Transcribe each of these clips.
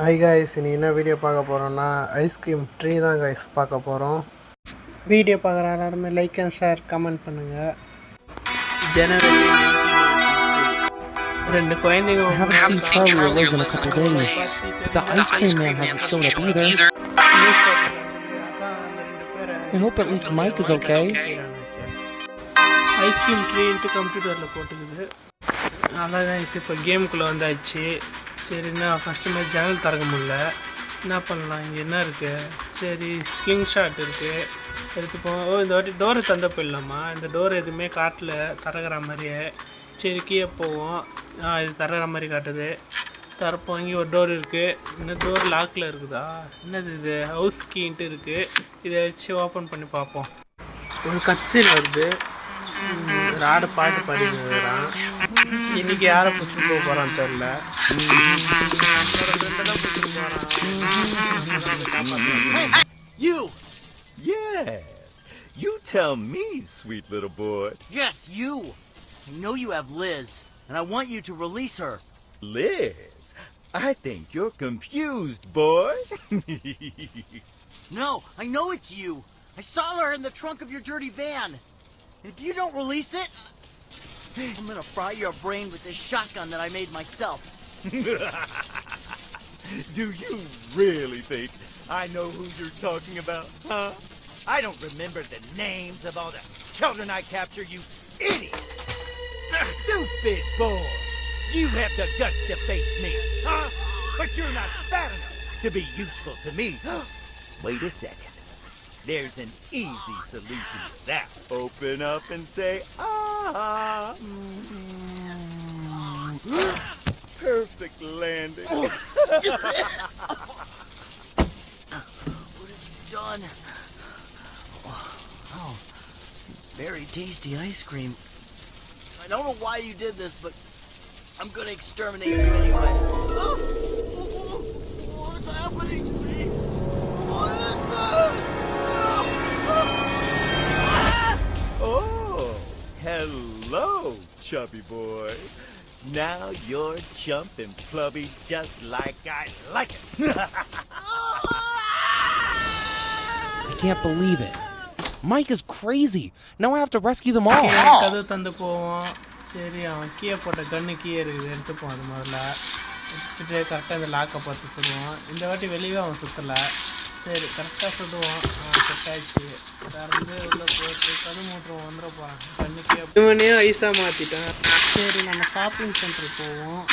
Hi guys, இன்னைக்கு என்ன video பார்க்க போகிறோன்னா ஐஸ்கிரீம் ட்ரீ தான் காய்ஸ் பார்க்க போகிறோம். வீடியோ பார்க்குற எல்லாருமே லைக் அண்ட் ஷேர் கமெண்ட் பண்ணுங்கள். ஜனவரி 2 குழந்ைங்க ஐஸ்கிரீம் ட்ரீன்ட்டு கம்ப்யூட்டரில் போட்டுக்குது. அதான் காய்ஸ் இப்போ கேமுக்குள்ளே வந்தாச்சு. சரிண்ணா ஃபஸ்ட்டு மாதிரி ஜன்னல் திறக்க முடியல, என்ன பண்ணலாம், இங்கே என்ன இருக்குது, சரி ஸ்லிங் ஷாட் இருக்குது எடுத்துப்போம். இந்த வாட்டி டோரை தந்த போயிடலாமா, இந்த டோர் எதுவுமே காட்டில் திறக்கிற மாதிரியே. சரி கீழே போவோம். இது திறக்கிற மாதிரி காட்டுது, திறப்போம். இங்கே ஒரு டோர் இருக்குது, இன்னும் டோர் லாக்கில் இருக்குதா, என்னது இது ஹவுஸ் கீன்ட்டு இருக்குது. இதை வச்சு ஓப்பன் பண்ணி பார்ப்போம். ஒரு கட்சியில் வருது, ராடு பாட்டு பாடிக்கிறான். இன்னைக்கு யாரை பிடிச்சிட்டு போக போகிறான்னு தெரில. You! Yes! You tell me, sweet little boy. Yes, you! I know you have Liz, and I want you to release her. Liz? I think you're confused, boy. No, I know it's you. I saw her in the trunk of your dirty van. If you don't release it, I'm gonna fry your brain with this shotgun that I made myself. Do you really think I know who you're talking about, huh? I don't remember the names of all the children I captured, you idiot! Stupid boy! You have the guts to face me, huh? But you're not fat enough to be useful to me. Wait a second. There's an easy solution to that. Open up and say, ah. Perfect landing. What have you done? Oh, it's very tasty ice cream. I don't know why you did this, but I'm gonna exterminate you anyway. What is happening to me? What is that? Oh, hello, chubby boy. Now you're chumping plubby just like I like it. I can't believe it. Mike is crazy. Now I have to rescue them all. கதவு தந்து போவோம். சரி, அவன் கீழே போட்ட கண்ணு கீழே இருக்குது, எடுத்துப்போம். அது முதல்ல எடுத்துகிட்டு கரெக்டாக இந்த லாக்கை பார்த்து சுடுவோம். இந்த வாட்டி வெளியே அவன் சுற்றலை. சரி கரெக்டாக சுடுவோம். செட் ஆயிடுச்சு. திறந்து உள்ளே போட்டு கது மூட்டுருவோம். வந்துட போகிறான் கண்ணுக்கே. இவனே ஐஸாக மாற்றிட்டான். சரி நம்ம ஷாப்பிங் சென்டர் போவோம்.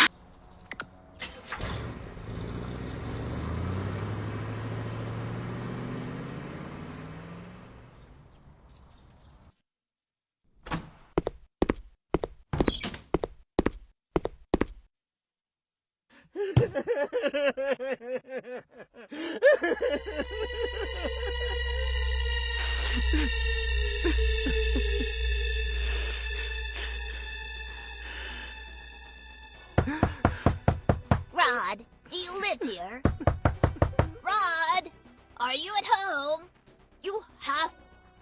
Rod, do you live here? Rod, are you at home? You have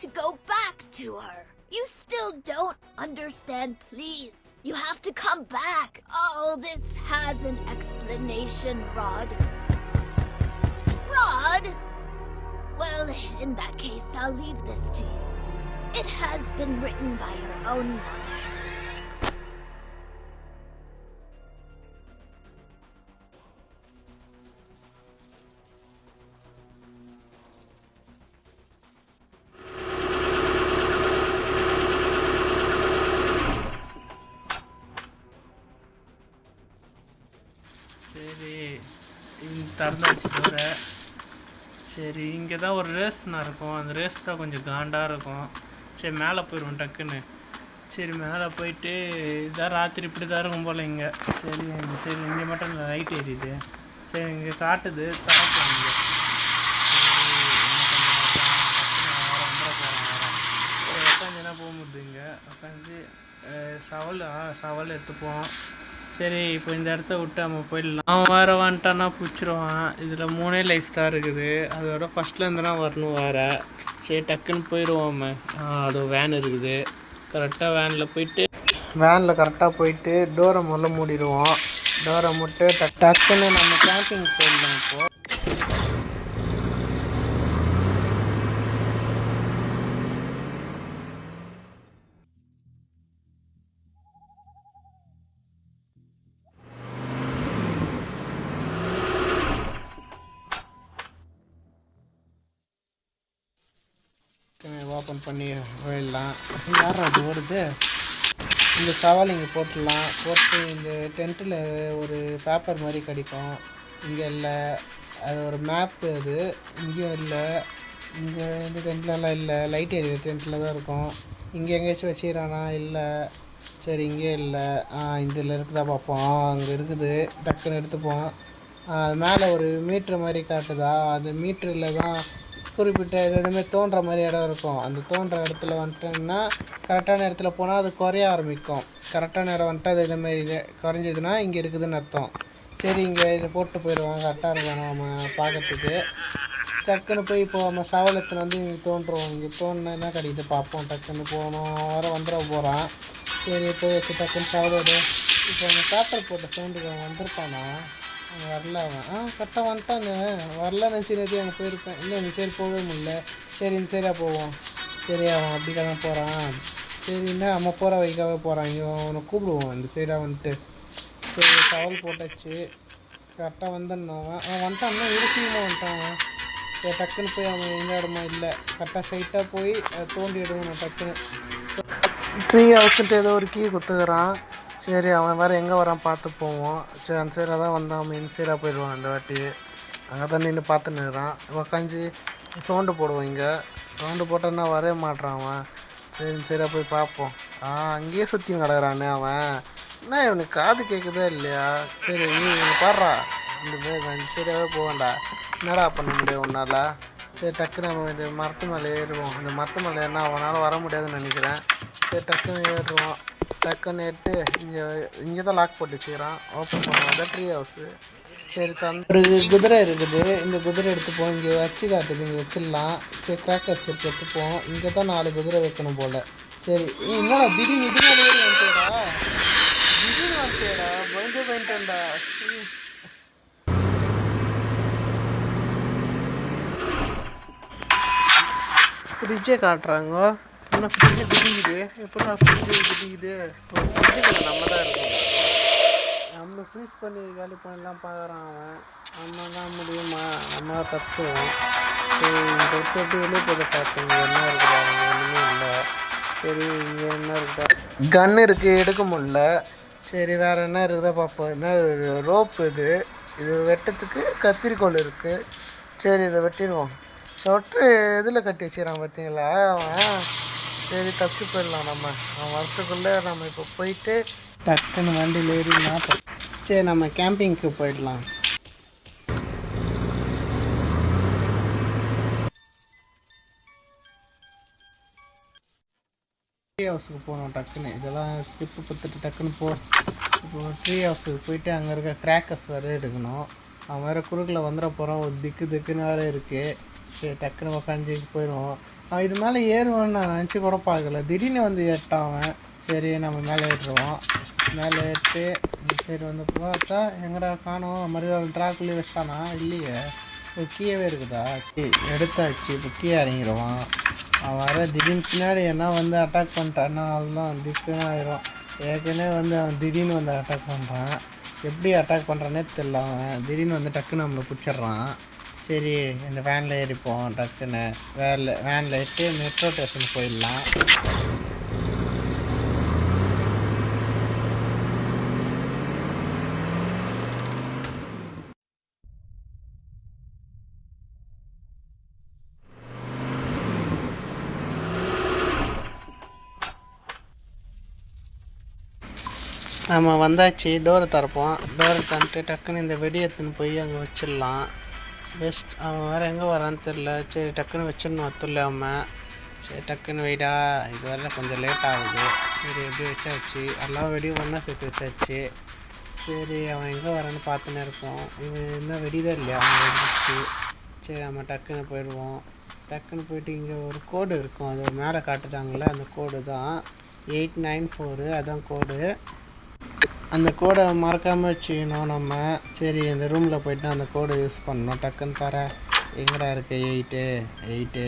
to go back to her. You still don't understand, please. You have to come back. Oh, this has an explanation, Rod. Rod? Well, in that case, I'll leave this to you. It has been written by your own mother. சரி திறந்தாச்சு போகிற. சரி இங்கே தான் ஒரு ரேஸ்னா இருக்கும், அந்த race தான் கொஞ்சம் காண்டாக இருக்கும். சரி மேலே போயிடுவோம் டக்குன்னு. சரி மேலே போயிட்டு இதான் ராத்திரி இப்படி தான் இருக்கும் போல் இங்கே. சரி சரி இங்கே மட்டும் லைட் எரியுது. சரி இங்கே காட்டுது, திறக்கலாம். இங்கே உட்காந்துனா போக முடியுது. இங்கே உட்காந்து சவால் எடுத்துப்போம். சரி இப்போ இந்த இடத்த விட்டு நம்ம போயிடலாம். அவன் வேறு வந்துட்டான்னா பிடிச்சிருவான். இதில் 3 லைஃப் தான் இருக்குது. அதோட ஃபஸ்ட்டில் இருந்துனா வரணும் வேறு. சரி டக்குன்னு போயிடுவோம். அது வேன் இருக்குது. கரெக்டாக வேனில் போயிட்டு டோரை முதல்ல மூடிடுவோம். டோரை முட்டு டக்குன்னு நம்ம கேம்பிங் போயிடலாம் இப்போ. ஓப்பன் பண்ணி போயிடலாம். யாரும் அது வருது. இந்த சவால் இங்கே போட்டுடலாம். போட்டு இந்த டென்ட்டில் ஒரு பேப்பர் மாதிரி கிடைக்கும். இங்கே இல்லை, அது ஒரு மேப்பு. அது இங்கேயும் இல்லை. இங்கே இந்த டென்ட்லலாம் இல்லை. லைட் எரியுற டென்ட்டில் தான் இருக்கும். இங்கே எங்கேயாச்சும் வச்சுக்கிறானா? இல்லை. சரி இங்கே இல்லை. இதில் இருக்குதா பார்ப்போம். அங்கே இருக்குது. டக்குன்னு எடுத்துப்போம். அது மேலே ஒரு மீட்ரு மாதிரி காட்டுதா? அது மீட்டரில் தான் குறிப்பிட்ட எதுவுமே தோன்ற மாதிரி இடம் இருக்கும். அந்த தோன்ற இடத்துல வந்துட்டோம்னா கரெக்டான இடத்துல போனால் அது குறைய ஆரம்பிக்கும். கரெக்டான இடம் வந்துட்டு அது இதுமாரி இது குறைஞ்சதுன்னா இங்கே இருக்குதுன்னு அர்த்தம். சரி இங்கே இதை போட்டு போயிடுவோம். கரெக்டாக இருக்கும் நம்ம பார்க்கறதுக்கு. டக்குன்னு போய் இப்போ நம்ம சவலத்தில் வந்து இங்கே தோன்றுவோம். இங்கே தோணுனா என்ன கிடைக்குது பார்ப்போம். டக்குன்னு போகணும். வந்துட போகிறான். சரி போய் வச்சு டக்குன்னு சவலோடு இப்போ அவங்க பேப்பர் போட்ட சவுண்டுக்கு அவன் வந்திருப்பானா? அவன் வரல. அவன் கரெக்டாக வந்துட்டாங்க. வரல நினச்சினது அங்கே போயிருப்பேன். இல்லை இந்த சைடு போகவே முடியல. சரி இந்த சைடாக போவோம். சரி அவன் அப்படி தான் போகிறான். சரின்னா நம்ம போகிற வைக்காவே போகிறான். இங்கே அவனை கூப்பிடுவோம் இந்த சைடாக வந்துட்டு. சரி சவால் போட்டாச்சு. கரெக்டாக வந்துடணும். அவன் வந்துட்டான்னா இறுசியமாக வந்துட்டான். சரி டக்குன்னு போய் அவன் எந்த இடமா இல்லை. கரெக்டாக ஸ்ட்ரைட்டாக போய் தோண்டி எடுக்கணும். டக்குன்னு ட்ரீ ஹவுஸ்ன்ட்டு ஏதோ ஒரு கீ கொடுத்துக்கிறான். சரி அவன் வேறு எங்கே வரான் பார்த்து போவோம். சரி அந்த சைடாக தான் வந்தான். அவன் இந்த சைடாக போயிடுவான். அந்த வாட்டி அங்கே தான் நின்று பார்த்துன்னு இருக்கிறான். உக்காஞ்சி சவுண்டு போடுவோம். இங்கே சவுண்டு போட்டோன்னா வரவே மாட்டான் அவன். சரி இந்த சைடாக போய் பார்ப்போம். அங்கேயே சுற்றி கிடக்குறானே அவன். என்ன இவனுக்கு காது கேட்குதா இல்லையா? சரி நீ பாடுறா. இந்த சைடாகவே போவேண்டா. என்னடா பண்ண முடியும் உன்னால்? சரி டக்குன்னு நம்ம இந்த மரத்து மேலே ஏறுவோம். இந்த மரத்து மேலே ஏறினா அவனால் வர முடியாதுன்னு நினைக்கிறேன். சரி டக்குன்னு ஏறுவோம். டக்குன்னு எடுத்து இங்கே தான் லாக் போட்டு வச்சுக்கிறான். ஓப்பன் பண்ணுவோம். அதான் ட்ரீ ஹவுஸு. சரி ஒரு குதிரை இருக்குது. இந்த குதிரை எடுத்துப்போம். இங்கே வச்சு காட்டுது. இங்கே வச்சிடலாம். சரி கிராக்கர்ஸ் எடுத்துப்போம். இங்கே தான் 4 குதிரை வைக்கணும் போல். சரி என்னடா திடீர்னு இதுமாதிரி வந்துட்டேடா. திடீர்னு வந்துட்டேடா. பயந்துட்டேன்டா. ஃப்ரிட்ஜை காட்டுறாங்க. இன்னும் ஃப்ரிட்ஜு திடீக்குது. எப்படா ஃப்ரிட்ஜு திடீக்குது? ஒரு ஃப்ரிட்ஜுக்குள்ள நம்ம தான் இருக்கோம். நம்ம ஃப்ரீஸ் பண்ணி காலி பண்ணலாம் பார்க்குறான் அவன். நம்ம தான் முடியுமா? நம்ம தான் கற்றுவோம். சரி இந்த எப்படி வெளியே போய் பார்த்தோம். இங்கே என்ன இருக்குதா? அங்கே ஒன்றுமே இல்லை. சரி இங்கே என்ன இருக்குதா? கன் இருக்குது, எடுக்க முடில. சரி வேறு என்ன இருக்குதா பார்ப்போம். என்ன ரோப்பு இது. இது வெட்டத்துக்கு கத்திரிக்கோள் இருக்குது. சரி இதை வெட்டிடுவோம். சொட்டு இதில் கட்டி வச்சுக்கிறான் பார்த்தீங்களா அவன். சரி தப்பிச்சு போயிடலாம் நம்ம. அவன் வரத்துக்குள்ளே நம்ம இப்போ போயிட்டு டக்குன்னு வண்டியில் ஏறினா. சரி நம்ம கேம்பிங்க்கு போயிடலாம். ட்ரீ ஹவுஸுக்கு போகணும். டக்குன்னு இதெல்லாம் ஸ்கிப்பு கொடுத்துட்டு டக்குன்னு இப்போ ட்ரீ ஹவுஸுக்கு போயிட்டு அங்கே இருக்க கிராக்கர்ஸ் வேறு எடுக்கணும். அவன் வேறு குறுக்கில் வந்துட போகிறான். ஒரு திக்குன்னு வேறு இருக்குது. சரி டக்குன்னு உக்காஞ்சி போயிடுவோம். அவன் இது மேலே ஏறுவான்னு நான் நினச்சி கூட பார்க்கல. திடீர்னு வந்து ஏட்டான் அவன். சரி நம்ம மேலே ஏற்றுவோம். மேலே ஏற்று சரி வந்து பார்த்தா எங்கடா காணோம். மறுபடியும் ட்ராக்குள்ளேயே வச்சிட்டானா? இல்லையே, ஒரு கீழவே இருக்குதா? சரி எடுத்தாச்சு. இப்போ கீழே இறங்கிடுவான். அவன் வர திடீர்னு பின்னாடி என்ன வந்து அட்டாக் பண்ணிட்டான்னா அதுதான் திக்குன்னு ஆயிரும். ஏற்கனவே வந்து அவன் திடீர்னு வந்து அட்டாக் பண்ணுறான். எப்படி அட்டாக் பண்ணுறானே தெரியல. அவன் திடீர்னு வந்து டக்குன்னு நம்மளை பிடிச்சிட்றான். சரி இந்த வேனில் ஏறிப்போம். டக்குன்னு வேனில் ஏறிட்டு மெட்ரோ ஸ்டேஷனுக்கு போயிடலாம். நம்ம வந்தாச்சு. டோரை திறப்போம். டோரை திறந்துட்டு டக்குன்னு இந்த வெடி எடுத்துன்னு போய் அங்கே வச்சிடலாம். ஜஸ்ட் அவன் வேறு எங்கே வரான்னு தெரில. சரி டக்குன்னு வச்சிடணும் அத்துல்லாமல். சரி டக்குன்னு வெயிடா. இது வர கொஞ்சம் லேட் ஆகுது. சரி எப்படி வச்சாச்சு. எல்லாம் வெடியும் ஒன்றா சேர்த்து வச்சாச்சு. சரி அவன் எங்கே வரான்னு பார்த்துன்னு இருப்போம். இவன் என்ன வெடிதான் இல்லையா? அவன் வெடிச்சு. சரி நம்ம டக்குன்னு போயிடுவோம். டக்குன்னு போயிட்டு இங்கே ஒரு கோடு இருக்கும். அது மேலே காட்டுதாங்களே அந்த கோடு தான் 894. அதான் கோடு. அந்த கோடை மறக்காமல் வச்சுக்கணும் நம்ம. சரி இந்த ரூமில் போய்ட்டு அந்த கோடை யூஸ் பண்ணணும். டக்குன்னு தர எங்கடா இருக்குது? 8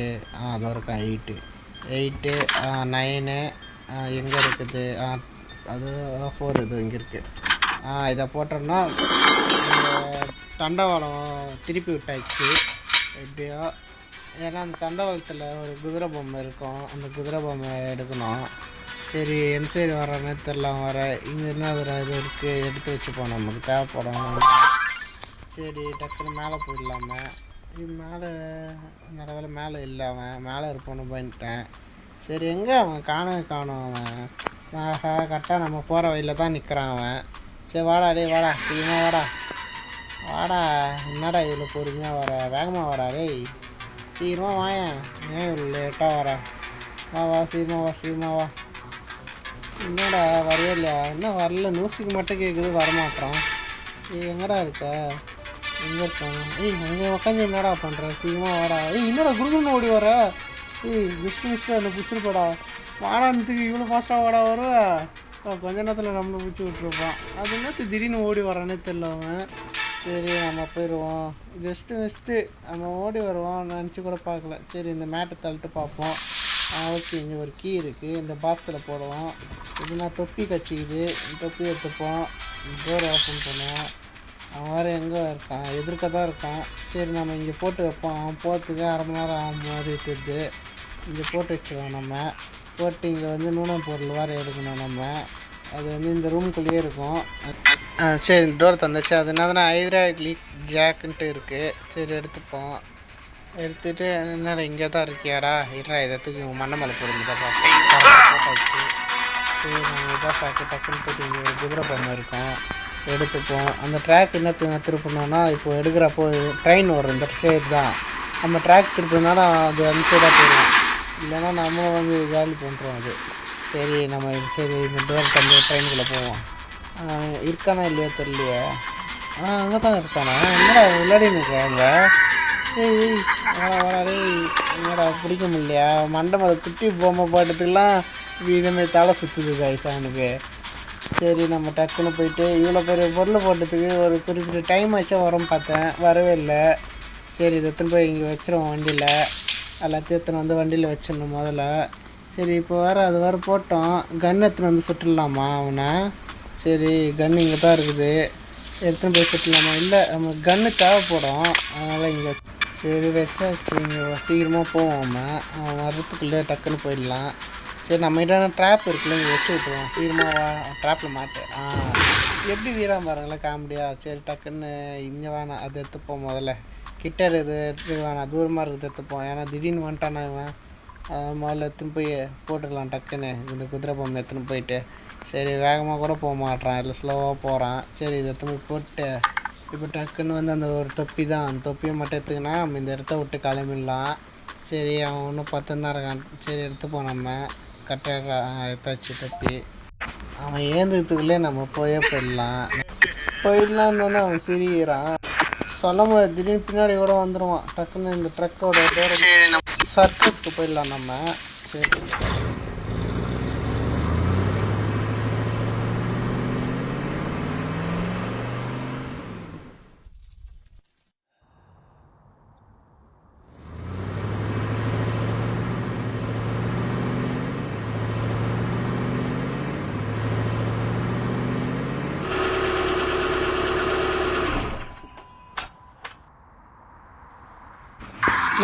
அதோ இருக்கா 8 9 எங்கே இருக்குது? அது 4 இது இங்கே இருக்குது. இதை போட்டோம்னா இந்த தண்டவாளம் திருப்பி விட்டாச்சு எப்படியோ. ஏன்னா அந்த தண்டவாளத்தில் ஒரு குதிரை பொம்மை இருக்கும், அந்த குதிரை பொம்மை எடுக்கணும். சரி எந்த சைடு வர்றேன்னு தெரில. வர இங்கே என்ன இது இருக்குது, எடுத்து வச்சுப்போம், நமக்கு தேவைப்படும். சரி டக்குன்னு மேலே போயிடலாம. இது மேலே நடவில் மேலே இல்லை, அவன் மேலே இருப்பான்னு போயிட்டேன். சரி எங்கே அவன் காணும் அவன். ஆஹா கரெக்டாக நம்ம போகிற வழியில் தான் நிற்கிறான் அவன். சரி வாடா டேய் வாடா, சீக்கிரமாக வாடா. என்னடா இவ்வளோ பொறுமையாக வர, வேகமாக வரா டேய், சீக்கிரமாக வாயேன். ஏன் இவ்வளோ லேட்டாக வர? வா சீக்கிரமாக வா. என்னடா வரவே இல்லையா? இன்னும் வரல, மியூசிக் மட்டும் கேட்குது, வரமாட்டான். எங்கடா இருக்க? எங்கே இருக்காங்க? அங்கே உட்காந்து என்னடா பண்ணுற? சீக்கிரமாக வாடா. என்னடா குடுகுன்னு ஓடி வர? மிஸ்ட்டு என்னை பிடிச்சிருப்படா. வாடானத்துக்கு இவ்வளோ ஃபாஸ்ட்டாக வாடா வருவா? கொஞ்ச நேரத்தில் நம்மளை பிடிச்சி விட்ருப்பான். அது என்னத்துக்கு திடீர்னு ஓடி வரானே தெரியல அவன். சரி நம்ம போயிடுவோம். ஜஸ்ட்டு நம்ம ஓடி வருவோம் நினச்சி கூட பார்க்கல. சரி இந்த மேட்டை தள்ளிட்டு பார்ப்போம். ஓகே இங்கே ஒரு கீ இருக்குது, இந்த பாக்ஸில் போடுவோம். இதுனா தொப்பி கச்சிக்குது, தொப்பி எடுத்துப்போம். டோர் ஓப்பன் பண்ணுவோம். அவன் வேறு எங்கே இருக்கான்? எதிர்க்க தான் இருக்கான். சரி நம்ம இங்கே போட்டு வைப்போம். அவன் போகிறதுக்கு அரை மணி நேரம் ஆகும் மாதிரி இருக்குது. இங்கே போட்டு வச்சுருவோம். நம்ம போட்டு இங்கே வந்து நூனம் பொருள் வேறு எடுக்கணும் நம்ம. அது வந்து இந்த ரூமுக்குள்ளேயே இருக்கும். சரி டோர் தந்துச்சு. அது என்னதுன்னா ஹைட்ராலிக் ஜாக்குன்ட்டு இருக்குது. சரி எடுத்துப்போம். எடுத்துகிட்டு என்னடா இங்கே தான் இருக்கியாடா, இருடா இதத்துக்கு மண்ணை மேலே போடுங்க தான் பார்ப்போம். போட்டாச்சு. சரி நம்ம இதாக சாக்கு டக்குன்னு போட்டு இங்கே ஒரு குதிரை பொம்மை இருக்கும், எடுத்துப்போம். அந்த ட்ராக் என்ன திருப்பணும்னா, இப்போ எடுக்கிறப்போ ட்ரெயின் வரும் இந்த சைடு தான். நம்ம ட்ராக் திருப்பினால அது அந்த சைடாக போயிடும், இல்லைன்னா நம்ம வந்து காலி பண்ணுறோம் அது. சரி நம்ம சரி இந்த டோர் தந்து ட்ரெயினுக்குள்ளே போவோம். இருக்கானா இல்லையா தெரியலையே. அங்கே தான் இருக்கானா? என்னடா விளையாடி நிற்கிறாங்க. வராடே என்னடா பிடிக்க முடியலையா? மண்டை மேலே குட்டி பொம்மை போட்டதுக்கெல்லாம் இதுமாரி தலை சுற்றுது காய்ஸ் அவனுக்கு. சரி நம்ம டக்குன்னு போயிட்டு இவ்வளோ பெரிய பொருளை போட்டதுக்கு ஒரு குறிப்பிட்ட டைம் ஆச்சா வரும் பார்த்தேன், வரவே இல்லை. சரி இதை எடுத்துன்னு போய் இங்கே வச்சிருவோம் வண்டியில். எல்லாத்தையும் எடுத்துன்னு வந்து வண்டியில் வச்சிடணும் முதல்ல. சரி இப்போ அது வேறு போட்டோம். கன் எடுத்துன்னு வந்து சுட்டுடலாமா அவனை? சரி கன் இங்கே தான் இருக்குது, எடுத்துன்னு போய் சுட்டலாமா? இல்லை நம்ம கன்று தேவைப்படும், அதனால் இங்கே சரி வச்சாச்சு. இங்கே சீக்கிரமாக போவோம். அவன் வர்றதுக்குள்ளே டக்குன்னு போயிடலாம். சரி நம்மகிட்ட ட்ராப் இருக்குல்ல, இங்கே வச்சு விட்ருவோம். சீக்கிரமாக வா, ட்ராப்பில் மாட்டு. எப்படி வீரா பாருங்களேன் காமெடியா. சரி டக்குன்னு இங்கே வேணாம், அது எடுத்துப்போம் முதல்ல. கிட்ட இருக்குது எடுத்து வேணாம், தூரமாக இருக்குது எடுத்துப்போம். ஏன்னா திடீர்னு வந்துட்டானா இவன். முதல்ல எடுத்துன்னு போய் போட்டுக்கலாம் டக்குன்னு இந்த குதிரை பொம்மை எடுத்துன்னு போயிட்டு. சரி வேகமாக கூட போக மாட்டான், இல்லை ஸ்லோவாக போகிறான். சரி இதை எடுத்து போய் போட்டு இப்போ டக்குன்னு வந்து அந்த ஒரு தொப்பி தான், அந்த தொப்பியை மட்டும் எடுத்துக்கினா நம்ம இந்த இடத்த விட்டு கிளம்பிடலாம். சரி அவன் ஒன்றும் 10 தான் இருக்கான். சரி எடுத்துப்போம் நம்ம. கரெக்டாக எடுத்தாச்சு தொப்பி. அவன் ஏந்துக்கிறதுக்குள்ளே நம்ம போயிடலான்னு அவன் சிரிக்கிறான். சொல்ல முடியாது, திடீர்னு பின்னாடி கூட வந்துடுவான். டக்குன்னு இந்த ட்ரக்கோட சர்க்கஸ்க்கு போயிடலாம் நம்ம. சரி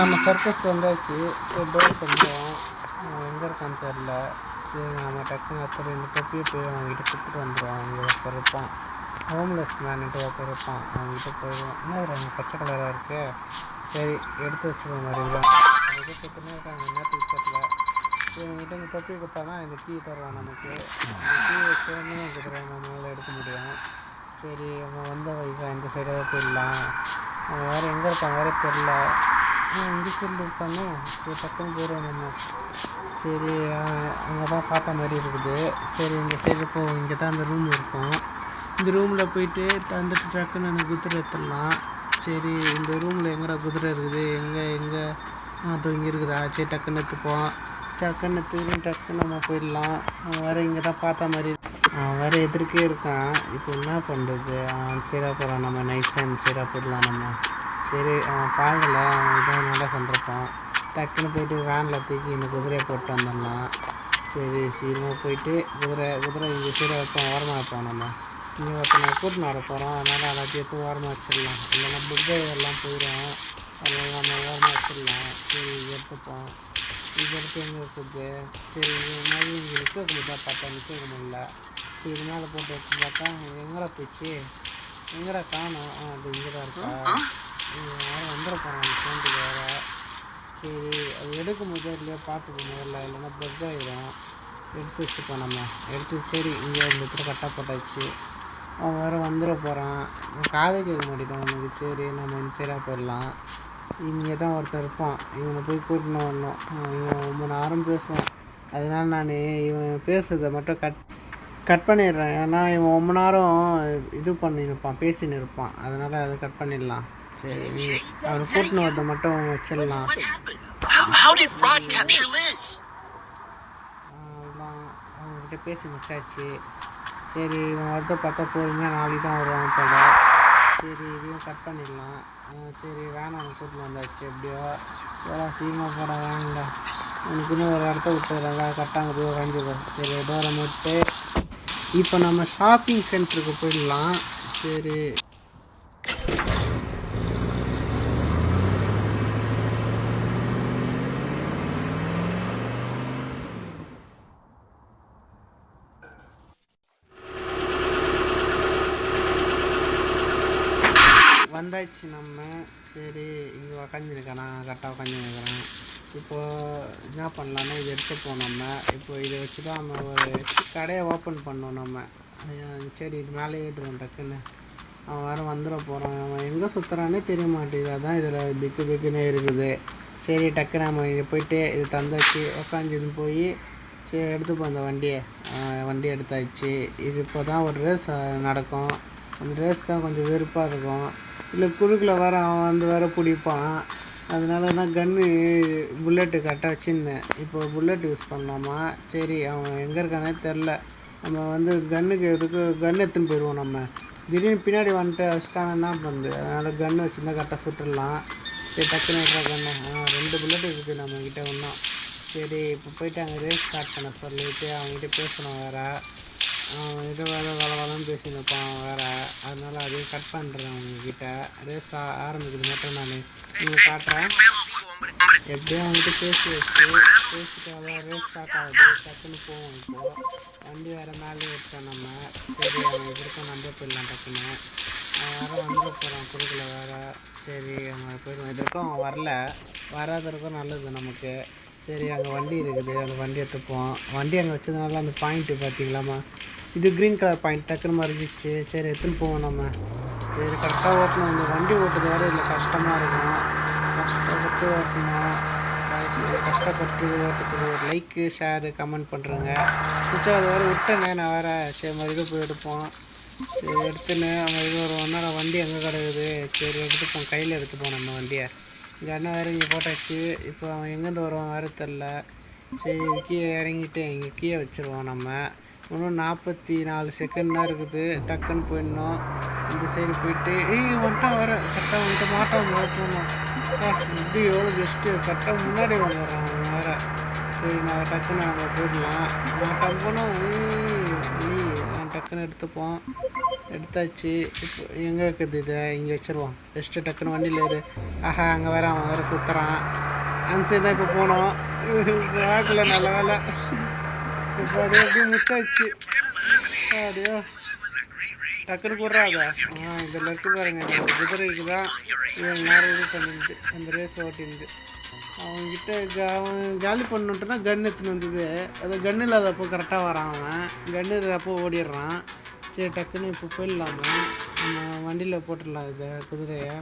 நம்ம சர்க்கஸ் வந்தாச்சு. சரி டோர் கொஞ்சம் எங்கே இருக்கான்னு தெரில. சரி நம்ம டக்குன்னு ஒருத்தர் இந்த தொப்பியை போய் அவங்ககிட்ட கொடுத்துட்டு வந்துடுவோம். அங்கே ஒருத்தர் இருப்பான், ஹோம்லெஸ் மேனுட்டு ஒருத்தர் இருப்பான், அவங்ககிட்ட போயிடுவோம். என்ன அங்கே பச்சை கலராக இருக்குது. சரி எடுத்து வச்சுருவோம் நிறையா. அவங்க கொடுத்துனே இருக்காங்க, நேற்று தெரில. இவங்ககிட்ட இந்த தொப்பியை கொடுத்தானா இந்த கீ தருவான் நமக்கு. கீ வச்சு கொடுத்துருவாங்க, நம்மளால் எடுக்க முடியும். சரி அவன் வந்த வைக்கா இந்த சைடாக போயிடலாம். அவன் வேறு எங்கே இருக்கான் வேறு தெரில. இங்கே சைடில் இருக்கானே. சரி டக்குன்னு போயிடுவோம் நம்ம. சரி அங்கே தான் பார்த்த மாதிரி இருக்குது. சரி இந்த சைடு போவோம், இங்கே தான் அந்த ரூம் இருக்கும். இந்த ரூமில் போயிட்டு தந்துட்டு டக்குன்னு அந்த குதிரை எடுத்துடலாம். சரி இந்த ரூமில் எங்கடா குதிரை இருக்குது, எங்கே அது இங்கே இருக்குதா? சரி டக்குன்னு எடுத்துப்போம். டக்குன்னு நம்ம போயிடலாம். வேறு இங்கே தான் பார்த்த மாதிரி அவன் வேறு எதிர்க்கே இருக்கான். இப்போ என்ன பண்ணுறது? அவன் சீராக போகிறான். நம்ம நைஸாக சீராக போடலாம் நம்ம. சரி அவன் பார்க்கல, அவன் இதான் நல்லா சொல்லிருப்பான். டக்குன்னு போயிட்டு வேனில் தூக்கி இந்த குதிரையை போட்டு வந்துடலாம். சரி சீக்கிரமாக போயிட்டு குதிரை இங்கே சீரை வைப்போம், ஓரமாக வைப்போம். நம்ம இங்கே ஒருத்தனை கூட்டின்னு வர போகிறோம், அதனால் எல்லாத்தையும் எடுத்து ஓரமாக வச்சிடலாம். இல்லைன்னா புக்கை எல்லாம் போயிடும், அதனால் நம்ம ஓரமாக வச்சிடலாம். சரி இது எடுத்துப்போம். இது எடுத்து எங்கே இருக்குது? சரி இது மாதிரி இங்கே நிற்க முடியுதா பார்த்தா நிற்க முடியல. சரி இது மேலே போட்டு எடுத்து பார்த்தா எங்கடா போச்சு? எங்கடா காணும்? அது இங்கே தான் இருக்கா? யாரும் வந்துட போகிறான் அந்த ஃப்ரெண்டுக்கு வேறு. சரி அது எடுக்க முடியாது இல்லையா பார்த்துக்க முதல்ல, இல்லைன்னா பக் ஆகிடும். எடுத்து வச்சுப்போம் நம்ம. எடுத்து சரி இங்கே இந்த இடத்துல கரெக்டாக போட்டாச்சு. அவன் வேறு வந்துட போகிறான். காது கேட்க மாட்டேதான் அவனுக்கு. சரி நம்ம இந்த சைடாக போயிடலாம். இங்கே தான் ஒருத்தர் இருப்பான், இவனை போய் கூட்டின்னு வரணும். இவன் ரொம்ப நேரம் பேசுவான், அதனால் நான் இவன் பேசுறதை மட்டும் கட் பண்ணிடுறேன். ஏன்னா இவன் ரொம்ப நேரம் இது பண்ணியிருப்பான், பேசின்னு இருப்பான், அதனால் அதை கட் பண்ணிடலாம். சரி அவனை கூட்டின்னு வரதை மட்டும் வச்சிடலாம். அதுதான் அவங்ககிட்ட பேசி முடிச்சாச்சு. சரி இவன் வரதை பார்த்தா பொறுமையாக நாளைக்கு தான் வருவான் போல. சரி இதையும் கட் பண்ணிடலாம். சரி வேணாம் கூட்டின்னு வந்தாச்சு. எப்படியோ போடா சீக்கிரமாக போடா வேணுங்களா, உனக்குன்னு ஒரு இடத்த விட்டுறாங்க கரெக்டாக போய் வாங்கிடுவோம். சரி டோரை மட்டும் இப்போ நம்ம ஷாப்பிங் சென்டருக்கு போயிடலாம். சரி வந்தாச்சு நம்ம. சரி இங்கே உக்காந்துருக்கேன், நான் கரெக்டாக உக்காந்துருக்கிறேன். இப்போது என்ன பண்ணலான்னா இது எடுத்துப்போம் நம்ம. இப்போ இதை வச்சு தான் நம்ம ஒரு கடையை ஓப்பன் பண்ணோம் நம்ம. சரி இது மேலே ஏற்றுவோம் டக்குன்னு. அவன் வேறு வந்துட போகிறான், அவன் எங்கே சுற்றுறானே தெரிய மாட்டேங்குது. அதான் இதில் திக்குன்னே இருக்குது. சரி டக்குன்னு நம்ம இங்கே போயிட்டு இது தந்தாச்சு, உக்காந்துன்னு போய் சரி எடுத்துப்போம் அந்த வண்டி எடுத்தாச்சு. இது இப்போ தான் ஒரு ரேஸ் நடக்கும். அந்த ரேஸ் தான் கொஞ்சம் வெறுப்பாக இருக்கும். இல்லை குறுக்கில் வேறு அவன் வேறு பிடிப்பான், அதனால தான் கன்று புல்லெட்டு கரெக்டாக வச்சுருந்தேன். இப்போ புல்லெட் யூஸ் பண்ணலாமா? சரி அவன் எங்கே இருக்கானே தெரில. நம்ம கன்னுக்கு எதுக்கு கன் எடுத்துன்னு போயிடுவோம். நம்ம திடீர்னு பின்னாடி வந்துட்டு வச்சுட்டானா என்ன பண்ணுது? அதனால் கன்று வச்சுருந்தா கரெக்டாக சுட்டுடலாம். சரி டக்குன்னு எடுற கன்று 2 புல்லெட் இருக்குது நம்மக்கிட்ட ஒன்றும். சரி இப்போ போயிட்டு அங்கே ரேஸ் ஸ்டார்ட் பண்ண சொல்லிவிட்டு அவங்ககிட்ட பேசணும் வேறு. அவன் இதை வளன்னு பேசினப்பான் அவன் வேறு, அதனால் அதையும் கட் பண்ணுறேன். அவங்கக்கிட்ட ரேஸ் ஆரம்பிக்கிறது மட்டும் நான் உங்களுக்கு காட்டுறேன். எப்படியும் அவங்ககிட்ட பேசிட்டு அதான் ரேஸ் ஸ்டார்ட் ஆகுது. டக்குன்னு போவோம். இப்போது வண்டி வேறு மேலே எடுத்தோம் நம்ம. சரி அவன் எதிர்க்க நம்ப போயிடலாம் டக்குன்னு. அவன் வேறு வந்துட போகிறான் குறுக்கில் வேறு. சரி அவன் போயிடுவான். எதிர்க்கும் அவன் வராத இருக்கும் நல்லது நமக்கு. சரி அங்கே வண்டி இருக்குது, அந்த வண்டி எடுத்துப்போம். வண்டி அங்கே வச்சதுனால அந்த பாயிண்ட்டு பார்த்தீங்களாம்மா, இது க்ரீன் கலர் பாயிண்ட் டக்குன்னு மறைஞ்சிச்சு. சரி எடுத்துன்னு போவோம் நம்ம. சரி கரெக்டாக ஓட்டணும். இந்த வண்டி ஓட்டுறது வேறு இல்லை, கஷ்டமாக இருக்கும். கஷ்டப்பட்டு ஓட்டணும். கஷ்டப்பட்டு ஓட்டுறதுக்கு ஒரு லைக்கு ஷேரு கமெண்ட் பண்ணுறேங்க. சிச்சா அது வேறு விட்டேங்க நான் வேறு. சரி மறுபடியும் போய் எடுப்போம். சரி எடுத்துன்னு அவன் இது ஒரு 1 நேரம் வண்டி எங்கே கிடக்குது. சரி எடுத்துப்போம், கையில் எடுத்துப்போம் நம்ம வண்டியை. இங்கே அண்ணன் வேறு இங்கே போட்டாச்சு. இப்போ அவன் எங்கேருந்து வருவான் வேறு தெரில. சரி கீழே இறங்கிட்டு இங்கே கீழே வச்சுருவோம் நம்ம. இன்னும் 44 செகண்ட் தான் இருக்குது. டக்குன்னு போயிடணும். இந்த சைடு போயிட்டு வந்துட்டான் வேறு. கரெக்டாக வந்துட்டு மாட்டான் போகணும். இப்படி எவ்வளோ பெஸ்ட்டு, கரெக்டாக முன்னாடி வந்துடுறான் அவன் வேறு. சரி நான் டக்குன்னு நம்ம போயிடலாம். மாட்டான் போனோம். நான் டக்குன்னு எடுத்துப்போம். எடுத்தாச்சு. இப்போ எங்கே இருக்குது? இதை இங்கே வச்சுருவோம். பெஸ்ட்டு டக்குன்னு வண்டியில் ஏறு. ஆஹா அங்கே வேறு அவன் வேறு சுற்றுறான். அந்த சைடு தான் இப்போ போனோம். ஆகல நல்ல வேலை. இப்போ அப்படியே அப்படியே முட்டாச்சு. அப்படியோ டக்குன்னு போடுறாங்க. இதில் இருக்கு பாருங்க, இந்த குதிரைக்கு தான் இவ்வளோ நேரம் இது பண்ணிருந்து அந்த ரேஸ் ஓட்டிருந்து. அவன்கிட்ட அவன் ஜாலி பண்ணிட்டுனா கன் எடுத்துன்னு வந்தது. அது கன் இல்லாதப்போ கரெக்டாக வரான். அவன் கன் இல்லாதப்போ ஓடிடுறான். சரி டக்குன்னு இப்போ போயிடலாமா, நம்ம வண்டியில் போட்டுடலாம் இதை குதிரையை.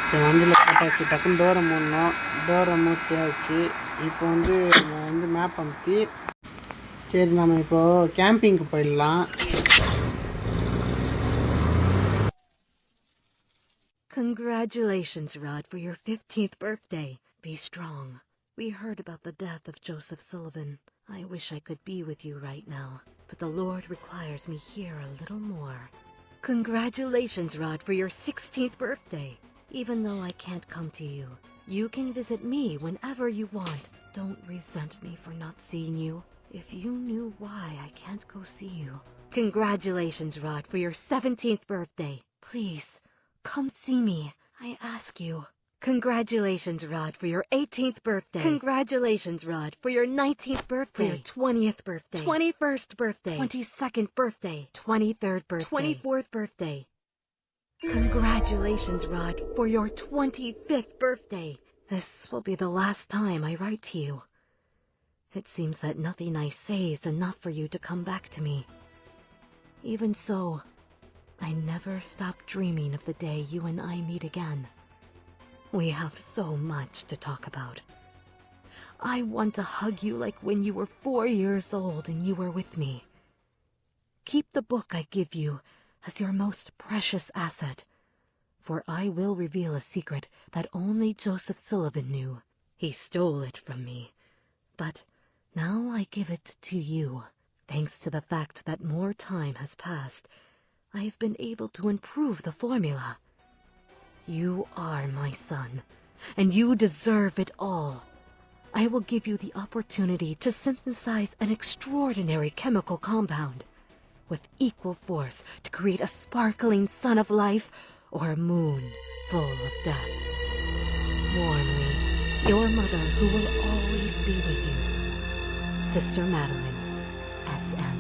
சரி வண்டியில் போட்டாச்சு. டக்குன்னு டோரை மூடணும். டோரை மூட்டாச்சு. இப்போ நம்ம மேப் அமுத்தி சரி நம்ம இப்போது கேம்பிங்க்கு போயிடலாம். Congratulations, Rod, for your 15th birthday. Be strong. We heard about the death of Joseph Sullivan. I wish I could be with you right now. but the Lord requires me here a little more. Congratulations, Rod, for your 16th birthday. Even though I can't come to you, you can visit me whenever you want. Don't resent me for not seeing you. If you knew why I can't go see you. Congratulations, Rod, for your 17th birthday. Please, come see me. I ask you. Congratulations, Rod, for your 18th birthday. Congratulations, Rod, for your 19th birthday. For your 20th birthday. 21st birthday. 22nd birthday. 23rd birthday. 24th birthday. Congratulations, Rod, for your 25th birthday. This will be the last time I write to you. It seems that nothing I say is enough for you to come back to me. Even so, I never stop dreaming of the day you and I meet again. We have so much to talk about. I want to hug you like when you were 4 years old and you were with me. Keep the book I give you as your most precious asset, for I will reveal a secret that only Joseph Sullivan knew. He stole it from me, but now I give it to you. Thanks to the fact that more time has passed, I have been able to improve the formula. You are my son, and you deserve it all. I will give you the opportunity to synthesize an extraordinary chemical compound with equal force to create a sparkling sun of life or a moon full of death. Warmly, your mother who will always be with you, Sister Madeline, S.M.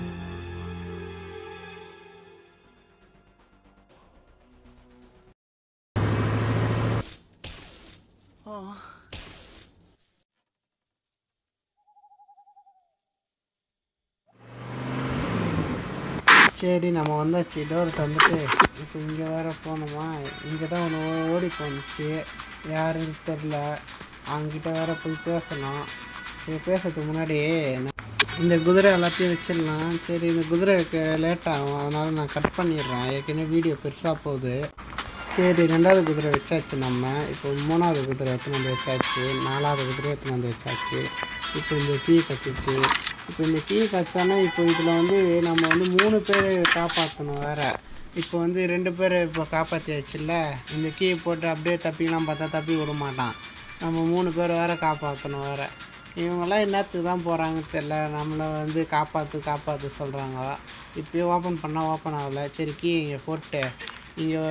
சரி, நம்ம வந்தாச்சு. Door தந்துட்டு இப்போ இங்கே வேறு போகணுமா? இங்கே தான் ஒன்று ஓடி போணுச்சு, யாருன்னு தெரில. அவங்ககிட்ட வேறு போய் பேசணும். சரி, பேசுறதுக்கு முன்னாடி இந்த குதிரை எல்லாத்தையும் வச்சிடலாம். சரி, இந்த குதிரைக்கு லேட் ஆகும், அதனால் நான் கட் பண்ணிடுறேன். ஏற்கனவே வீடியோ பெருசாக போகுது. சரி, 2வது குதிரை வச்சாச்சு. நம்ம இப்போ 3வது குதிரை எடுத்துன்னு வந்து வச்சாச்சு. 4வது குதிரை எடுத்துன்னு வந்து வச்சாச்சு. இப்போ இந்த டீ கச்சிச்சு. இப்போ இந்த டீ கச்சானா இப்போ இதில் வந்து நம்ம வந்து 3 பேர் காப்பாற்றணும் வேறு. இப்போ வந்து 2 பேர் இப்போ காப்பாற்றியாச்சுல்ல. இந்த கீ போட்டு அப்படியே தப்பிக்கலாம் பார்த்தா தப்பி விட மாட்டான். நம்ம 3 பேர் வேறு காப்பாற்றணும் வேறு. இவங்கெல்லாம் என்னத்துக்கு தான் போகிறாங்கன்னு தெரில. நம்மளை வந்து காப்பாற்று சொல்கிறாங்க. இப்போயே ஓப்பன் பண்ணால் ஓப்பன் ஆகலை. சரி, கீ இங்கே போட்டு இங்கே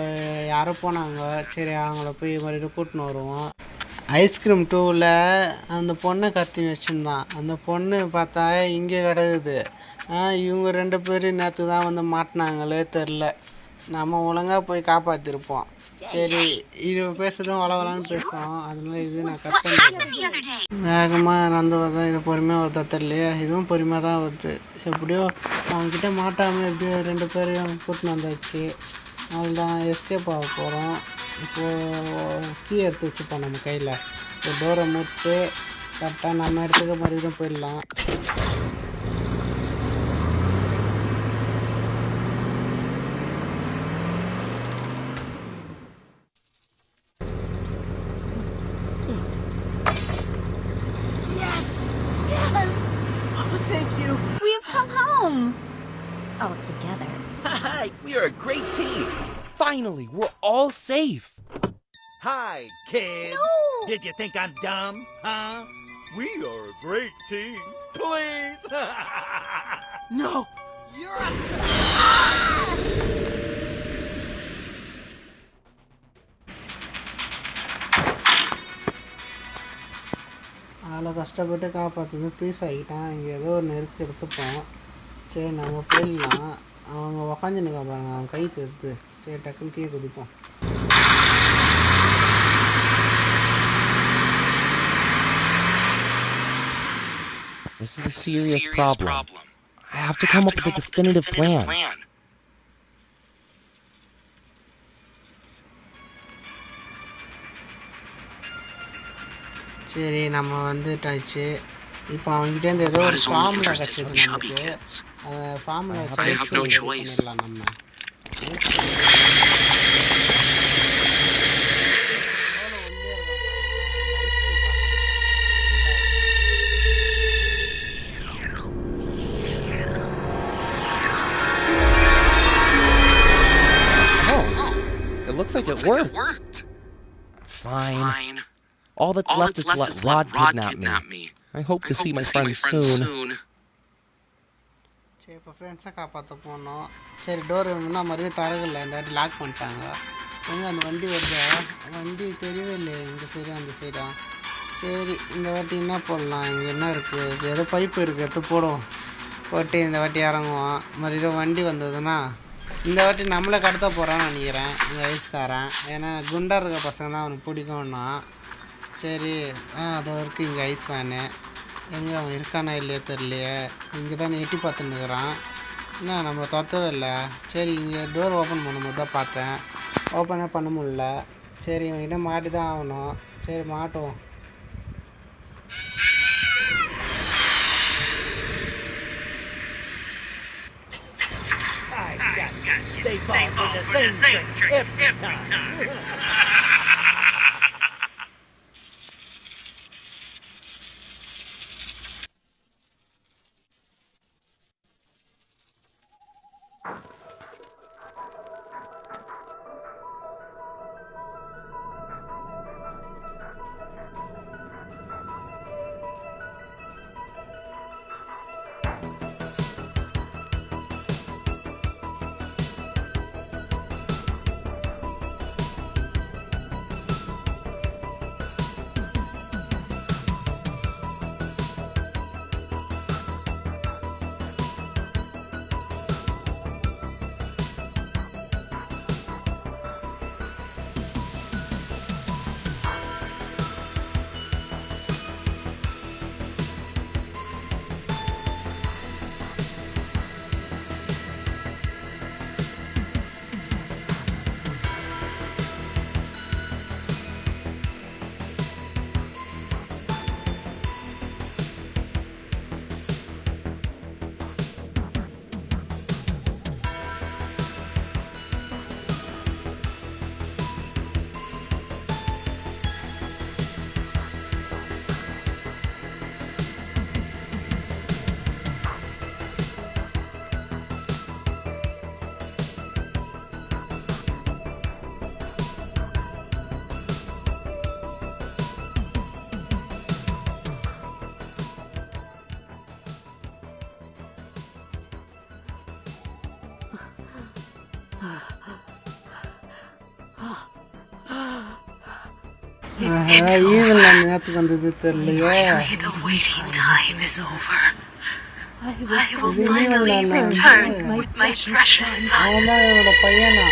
யாரோ போனாங்க. சரி, அவங்கள போய் மறுபடியும் கூட்டின்னு வருவோம். ஐஸ்கிரீம் 2ல் அந்த பொண்ணை கத்தின்னு வச்சுருந்தான். அந்த பொண்ணு பார்த்தா இங்கே கிடக்குது. இவங்க 2 பேர் நேற்று தான் வந்து மாட்டினாங்களே தெரில. நம்ம ஒழுங்காக போய் காப்பாற்றிருப்போம். சரி, இது பேசுறதும் வளவலான்னு பேசுவோம். அதனால இது நான் கட் பண்ணிடுறேன். வேகமாக நடந்து வரதான் இது பொறுமையாக வருதா தெரியலையா? இதுவும் பொறுமையாக தான் வருது. எப்படியோ அவங்கக்கிட்ட மாட்டாமல் எப்படியோ 2 பேரையும் கூட்டின்னு வந்தாச்சு. அவ்வளோதான், எஸ்கேப் ஆக போகிறோம். இப்போது கீ எடுத்து வச்சுப்போம் நம்ம கையில். இப்போ டோரை மூட்டு கரெக்டாக நம்ம இடத்துக்கு மறுபடியும் போயிடலாம். Yes! Yes! Oh, thank you! We've come home! All together. We are a great team! Finally, we're all safe. Hi, kids. No! Did you think I'm dumb, huh? We are a great team. Please. No! You're a... அதில் கஷ்டப்பட்டு காப்பாற்றுது piece ஆகிட்டான். இங்கே ஏதோ ஒரு நெருக்கு எடுத்துப்போம். சரி, நம்ம போயிடலாம். அவங்க உக்காந்துனுக்கா பாருங்க, அவன் கை தெரியுது. சரி, டக்குன்னு கீழே குதிப்போம். This is a serious problem. I have to come up with a definitive plan. சரி, நம்ம வந்துட்டாச்சு. இப்போ அவங்ககிட்டேருந்து ஏதோ ஒரு ஃபார்முலா கிடச்சிது நமக்கு. அந்த ஃபார்முலா பண்ணிடலாம் நம்ம. looks like it worked. Fine. All that's left is to let Rod kidnap me. I hope to see my friends soon. சரி இப்போ ஃப்ரெண்ட்ஸை காப்பாற்ற போனோம். சரி டோர் வேணும்னா மறுபடியும் தரவில்லை, இந்த வாட்டி லாக் பண்ணிட்டாங்க. எங்கே அந்த வண்டி வருதா? வண்டி தெரியவே இல்லையே, இந்த சைடா அந்த சைடா. சரி இந்த வாட்டி என்ன போடலாம்? இங்கே என்ன இருக்குது? ஏதோ பைப்பு இருக்குது, எடுத்து போடுவோம். போட்டு இந்த வாட்டி இறங்குவோம். மறுபடியும் வண்டி வந்ததுன்னா இந்த வாட்டி நம்மளை கடத்த போகிறான்னு நினைக்கிறேன் இந்த ஐஸ்காரன். ஏன்னா குண்டா இருக்க பசங்க தான் அவனுக்கு பிடிக்கும்னா. சரி அது வரைக்கும் இங்கே ஐஸ் வேனு எங்கே அவன் இருக்கானா இல்லையே தெரியலையே. இங்கே தான் எட்டி பார்த்துன்னு இருக்கிறான். என்ன நம்ம தொத்தவே இல்லை. சரி இங்கே டோர் ஓப்பன் பண்ணும்போது தான் பார்த்தேன், ஓப்பனே பண்ண முடியல. சரி இவன்கிட்ட மாட்டி தான் ஆகணும். சரி மாட்டுவோம். They fall for the same trick every time. Even நேரத்துக்கு வந்தது தெரியலையே. The waiting time is over. I will finally return with my precious son. அவன் தான் என்னோட பையனா?